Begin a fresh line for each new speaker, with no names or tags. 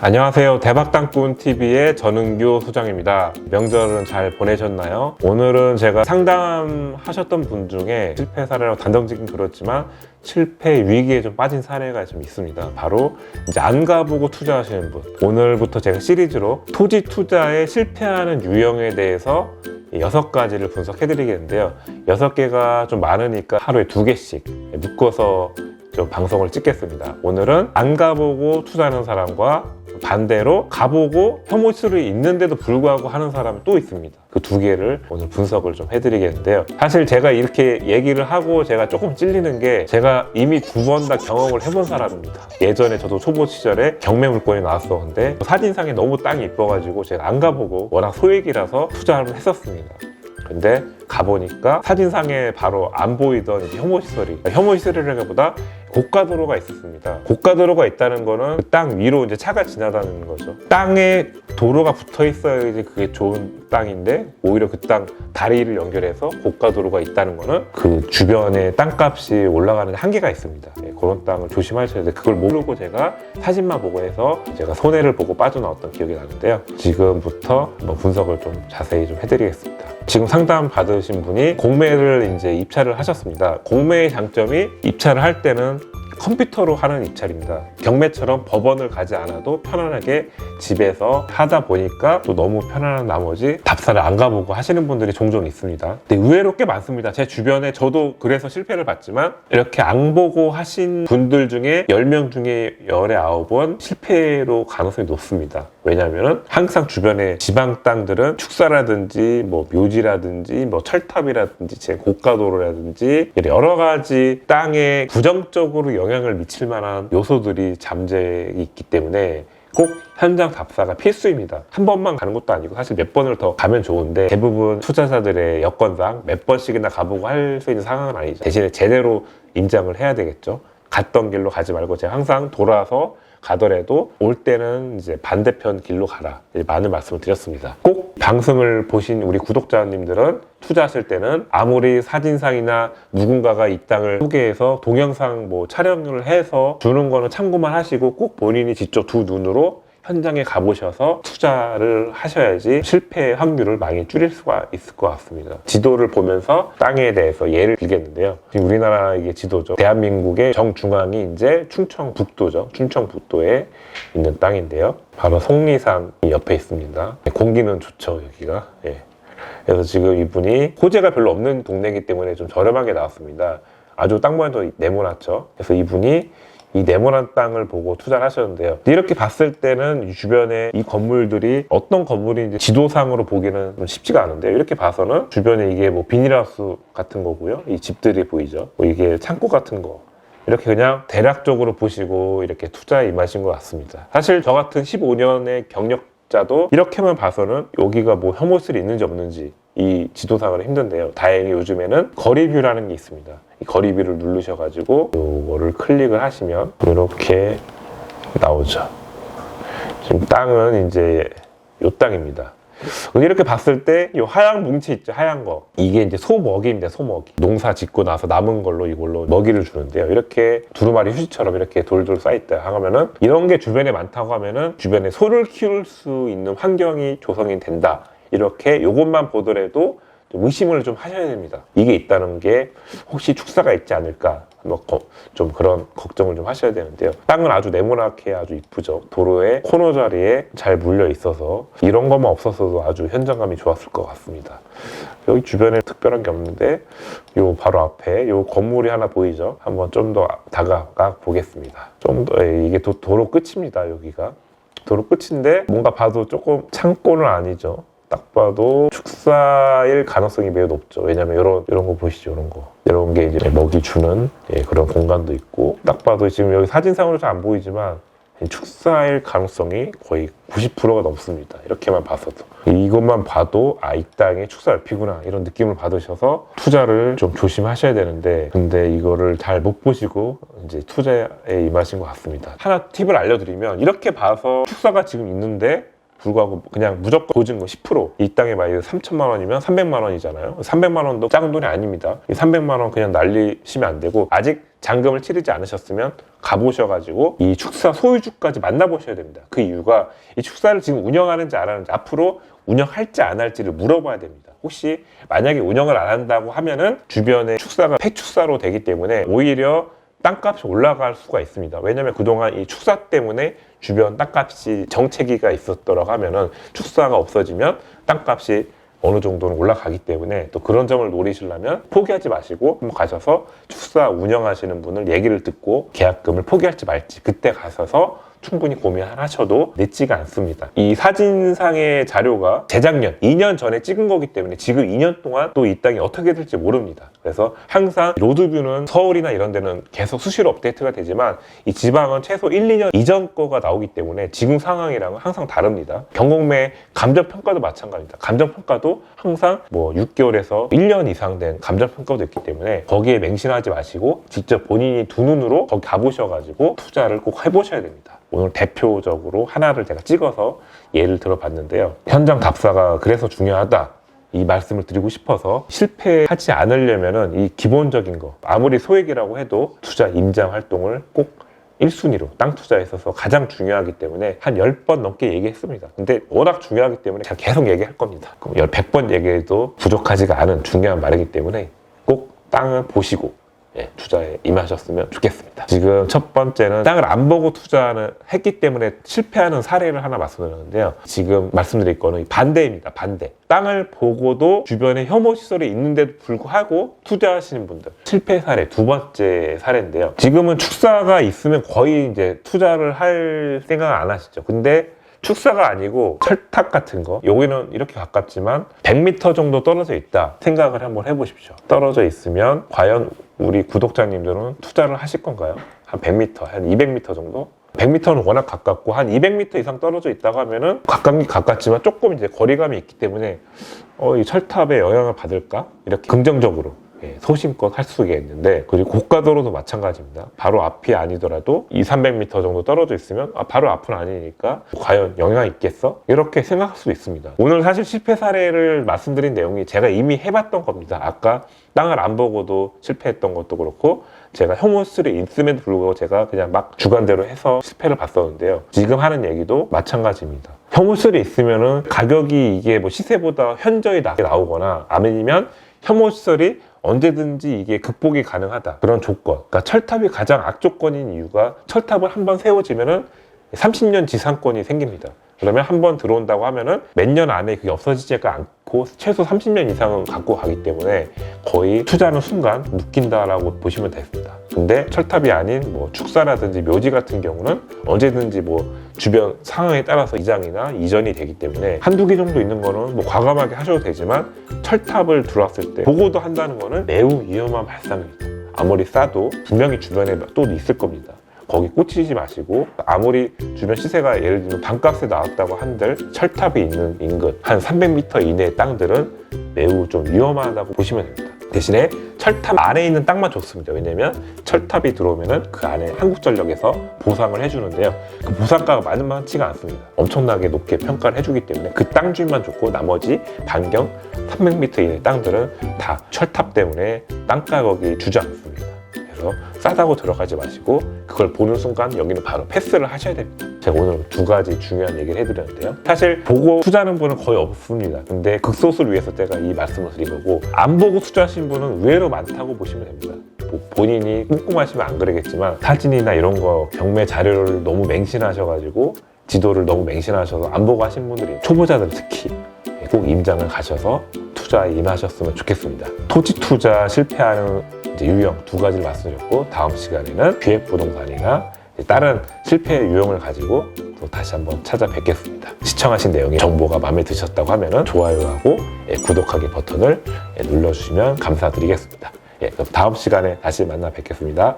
안녕하세요. 대박땅꾼TV의 전은규 소장입니다. 명절은 잘 보내셨나요? 오늘은 제가 상담하셨던 분 중에 실패 사례라고 단정짓긴 그렇지만 실패 위기에 좀 빠진 사례가 좀 있습니다. 바로 이제 안 가보고 투자하시는 분. 오늘부터 제가 시리즈로 토지 투자에 실패하는 유형에 대해서 6가지를 분석해 드리겠는데요. 6개가 좀 많으니까 하루에 2개씩 묶어서 좀 방송을 찍겠습니다. 오늘은 안 가보고 투자하는 사람과 반대로 가보고 혐오술이 있는데도 불구하고 하는 사람이 또 있습니다. 그 2개를 오늘 분석을 좀 해드리겠는데요. 사실 제가 이렇게 얘기를 하고 제가 조금 찔리는 게 제가 이미 2번 다 경험을 해본 사람입니다. 예전에 저도 초보 시절에 경매 물건이 나왔었는데 사진상에 너무 땅이 이뻐가지고 제가 안 가보고 워낙 소액이라서 투자를 했었습니다. 근데 가보니까 사진상에 바로 안 보이던 혐오시설이, 혐오시설이라기보다 고가도로가 있었습니다. 고가도로가 있다는 거는 그 땅 위로 이제 차가 지나다니는 거죠. 땅에 도로가 붙어 있어야지 그게 좋은 땅인데 오히려 그 땅 다리를 연결해서 고가도로가 있다는 거는 그 주변에 땅값이 올라가는 한계가 있습니다. 그런 땅을 조심하셔야 돼요. 그걸 모르고 제가 사진만 보고 해서 제가 손해를 보고 빠져나왔던 기억이 나는데요. 지금부터 한번 분석을 좀 자세히 좀 해드리겠습니다. 지금 상담 받으신 분이 공매를 이제 입찰을 하셨습니다. 공매의 장점이 입찰을 할 때는 컴퓨터로 하는 입찰입니다. 경매처럼 법원을 가지 않아도 편안하게 집에서 하다 보니까 또 너무 편안한 나머지 답사를 안 가보고 하시는 분들이 종종 있습니다. 근데 의외로 꽤 많습니다. 제 주변에 저도 그래서 실패를 봤지만 이렇게 안 보고 하신 분들 중에 10명 중에 10에 9은 실패로 가능성이 높습니다. 왜냐하면 항상 주변에 지방 땅들은 축사라든지 뭐 묘지라든지 뭐 철탑이라든지 제 고가도로라든지 여러 가지 땅에 부정적으로 영향을 미칠 만한 요소들이 잠재 있기 때문에 꼭 현장 답사가 필수입니다. 한 번만 가는 것도 아니고 사실 몇 번을 더 가면 좋은데 대부분 투자자들의 여건상 몇 번씩이나 가보고 할 수 있는 상황은 아니죠. 대신에 제대로 임장을 해야 되겠죠. 갔던 길로 가지 말고 제가 항상 돌아서 가더라도 올 때는 이제 반대편 길로 가라. 많은 말씀을 드렸습니다. 꼭 방송을 보신 우리 구독자님들은 투자하실 때는 아무리 사진상이나 누군가가 이 땅을 소개해서 동영상 뭐 촬영을 해서 주는 거는 참고만 하시고 꼭 본인이 직접 두 눈으로 현장에 가보셔서 투자를 하셔야지 실패 확률을 많이 줄일 수가 있을 것 같습니다. 지도를 보면서 땅에 대해서 예를 들겠는데요. 지금 우리나라 이게 지도죠. 대한민국의 정중앙이 이제 충청북도죠. 충청북도에 있는 땅인데요. 바로 속리산 옆에 있습니다. 공기는 좋죠, 여기가. 예. 그래서 지금 이분이 호재가 별로 없는 동네이기 때문에 좀 저렴하게 나왔습니다. 아주 땅 모양도 네모나죠. 그래서 이분이 이 네모난 땅을 보고 투자를 하셨는데요. 이렇게 봤을 때는 이 주변에 이 건물들이 어떤 건물인지 지도상으로 보기는 좀 쉽지가 않은데요. 이렇게 봐서는 주변에 이게 뭐 비닐하우스 같은 거고요. 이 집들이 보이죠. 뭐 이게 창고 같은 거. 이렇게 그냥 대략적으로 보시고 이렇게 투자에 임하신 것 같습니다. 사실 저 같은 15년의 경력자도 이렇게만 봐서는 여기가 뭐 혐오실이 있는지 없는지 이 지도상으로 힘든데요. 다행히 요즘에는 거리뷰라는 게 있습니다. 이 거리뷰를 누르셔가지고 이거를 클릭을 하시면 이렇게 나오죠. 지금 땅은 이제 이 땅입니다. 이렇게 봤을 때 이 하얀 뭉치 있죠, 하얀 거. 이게 이제 소먹이입니다, 소먹이. 농사 짓고 나서 남은 걸로 이걸로 먹이를 주는데요. 이렇게 두루마리 휴지처럼 이렇게 돌돌 쌓여있다 하면은 이런 게 주변에 많다고 하면은 주변에 소를 키울 수 있는 환경이 조성이 된다. 이렇게 이것만 보더라도 좀 의심을 좀 하셔야 됩니다. 이게 있다는 게 혹시 축사가 있지 않을까 좀 그런 걱정을 좀 하셔야 되는데요. 땅은 아주 네모나게 아주 이쁘죠. 도로의 코너 자리에 잘 물려 있어서 이런 것만 없었어도 아주 현장감이 좋았을 것 같습니다. 여기 주변에 특별한 게 없는데 요 바로 앞에 요 건물이 하나 보이죠. 한번 좀 더 다가가 보겠습니다. 좀 더 이게 도로 끝입니다. 여기가 도로 끝인데 뭔가 봐도 조금 창고는 아니죠. 딱 봐도 축사일 가능성이 매우 높죠. 왜냐면 이런 거 보시죠, 이런 게 이제 먹이 주는 그런 공간도 있고, 딱 봐도 지금 여기 사진상으로 잘 안 보이지만 축사일 가능성이 거의 90%가 넘습니다. 이렇게만 봐서도. 이것만 봐도 이 땅에 축사를 피구나 이런 느낌을 받으셔서 투자를 좀 조심하셔야 되는데, 근데 이거를 잘 못 보시고 이제 투자에 임하신 것 같습니다. 하나 팁을 알려드리면 이렇게 봐서 축사가 지금 있는데 불구하고 그냥 무조건 보증금 10%, 이 땅의 마이가 3천만 원이면 300만 원이잖아요. 300만 원도 작은 돈이 아닙니다. 이 300만 원 그냥 날리시면 안 되고, 아직 잔금을 치르지 않으셨으면 가보셔가지고 이 축사 소유주까지 만나보셔야 됩니다. 그 이유가 이 축사를 지금 운영하는지 안 하는지, 앞으로 운영할지 안 할지를 물어봐야 됩니다. 혹시 만약에 운영을 안 한다고 하면은 주변에 축사가 폐축사로 되기 때문에 오히려 땅값이 올라갈 수가 있습니다. 왜냐면 그동안 이 축사 때문에 주변 땅값이 정체기가 있었더라고 하면은, 축사가 없어지면 땅값이 어느 정도는 올라가기 때문에, 또 그런 점을 노리시려면 포기하지 마시고 한번 가셔서 축사 운영하시는 분을 얘기를 듣고 계약금을 포기할지 말지 그때 가셔서 충분히 고민하셔도 늦지가 않습니다. 이 사진상의 자료가 재작년 2년 전에 찍은 거기 때문에 지금 2년 동안 또 이 땅이 어떻게 될지 모릅니다. 그래서 항상 로드뷰는 서울이나 이런 데는 계속 수시로 업데이트가 되지만, 이 지방은 최소 1, 2년 이전 거가 나오기 때문에 지금 상황이랑은 항상 다릅니다. 경공매 감정평가도 마찬가지입니다. 감정평가도 항상 뭐 6개월에서 1년 이상 된 감정평가도 있기 때문에 거기에 맹신하지 마시고 직접 본인이 두 눈으로 거기 가보셔가지고 투자를 꼭 해보셔야 됩니다. 오늘 대표적으로 하나를 제가 찍어서 예를 들어봤는데요. 현장 답사가 그래서 중요하다, 이 말씀을 드리고 싶어서, 실패하지 않으려면은 이 기본적인 거, 아무리 소액이라고 해도 투자 임장 활동을 꼭 1순위로, 땅 투자에 있어서 가장 중요하기 때문에 한 10번 넘게 얘기했습니다. 근데 워낙 중요하기 때문에 제가 계속 얘기할 겁니다. 100번 얘기해도 부족하지가 않은 중요한 말이기 때문에 꼭 땅을 보시고 투자에 임하셨으면 좋겠습니다. 지금 첫 번째는 땅을 안 보고 투자를 했기 때문에 실패하는 사례를 하나 말씀드렸는데요. 지금 말씀드릴 거는 반대입니다. 반대. 땅을 보고도 주변에 혐오시설이 있는데도 불구하고 투자하시는 분들, 실패 사례, 두 번째 사례인데요. 지금은 축사가 있으면 거의 이제 투자를 할 생각을 안 하시죠. 근데 축사가 아니고 철탑 같은 거, 여기는 이렇게 가깝지만 100m 정도 떨어져 있다 생각을 한번 해보십시오. 떨어져 있으면 과연 우리 구독자님들은 투자를 하실 건가요? 한 100m, 한 200m 정도? 100m는 워낙 가깝고 한 200m 이상 떨어져 있다고 하면은 가깝긴 가깝지만 조금 이제 거리감이 있기 때문에 이 철탑에 영향을 받을까? 이렇게 긍정적으로 소신껏 할 수가 있는데, 그리고 고가도로도 마찬가지입니다. 바로 앞이 아니더라도 200~300m 정도 떨어져 있으면 바로 앞은 아니니까 과연 영향이 있겠어? 이렇게 생각할 수 있습니다. 오늘 사실 실패 사례를 말씀드린 내용이 제가 이미 해봤던 겁니다. 아까 땅을 안 보고도 실패했던 것도 그렇고, 제가 혐오술이 있음에도 불구하고 제가 그냥 막 주관대로 해서 실패를 봤었는데요. 지금 하는 얘기도 마찬가지입니다. 혐오술이 있으면은 가격이 이게 뭐 시세보다 현저히 낮게 나오거나, 아니면 혐오시설이 언제든지 이게 극복이 가능하다, 그런 조건. 그러니까 철탑이 가장 악조건인 이유가, 철탑을 한번 세워지면은 30년 지상권이 생깁니다. 그러면 한번 들어온다고 하면은 몇 년 안에 그게 없어지지가 않고 최소 30년 이상은 갖고 가기 때문에 거의 투자하는 순간 묶인다라고 보시면 됩니다. 근데 철탑이 아닌 뭐 축사라든지 묘지 같은 경우는 언제든지 뭐 주변 상황에 따라서 이장이나 이전이 되기 때문에 한두 개 정도 있는 거는 뭐 과감하게 하셔도 되지만, 철탑을 들어왔을 때 보고도 한다는 거는 매우 위험한 발상입니다. 아무리 싸도 분명히 주변에 또 있을 겁니다. 거기 꽂히지 마시고, 아무리 주변 시세가 예를 들면 반값에 나왔다고 한들 철탑이 있는 인근 한 300m 이내의 땅들은 매우 좀 위험하다고 보시면 됩니다. 대신에 철탑 안에 있는 땅만 좋습니다. 왜냐면 철탑이 들어오면은 그 안에 한국전력에서 보상을 해주는데요. 그 보상가가 많지가 않습니다. 엄청나게 높게 평가를 해주기 때문에 그 땅줄만 좋고, 나머지 반경 300m 이내 땅들은 다 철탑 때문에 땅가격이 주지 않습니다. 그래서 싸다고 들어가지 마시고 그걸 보는 순간 여기는 바로 패스를 하셔야 됩니다. 제가 오늘 두 가지 중요한 얘기를 해드렸는데요. 사실 보고 투자하는 분은 거의 없습니다. 근데 극소수를 위해서 제가 이 말씀을 드린 거고, 안 보고 투자하신 분은 의외로 많다고 보시면 됩니다. 본인이 꼼꼼하시면 안 그러겠지만, 사진이나 이런 거 경매 자료를 너무 맹신하셔가지고 지도를 너무 맹신하셔서 안 보고 하신 분들이, 초보자들 특히 꼭 임장을 가셔서 투자에 임하셨으면 좋겠습니다. 토지 투자 실패하는 유형 두 가지를 말씀드렸고, 다음 시간에는 기획부동산이나 다른 실패 유형을 가지고 또 다시 한번 찾아뵙겠습니다. 시청하신 내용이 정보가 마음에 드셨다고 하면 좋아요하고 구독하기 버튼을 눌러주시면 감사드리겠습니다. 그럼 다음 시간에 다시 만나 뵙겠습니다.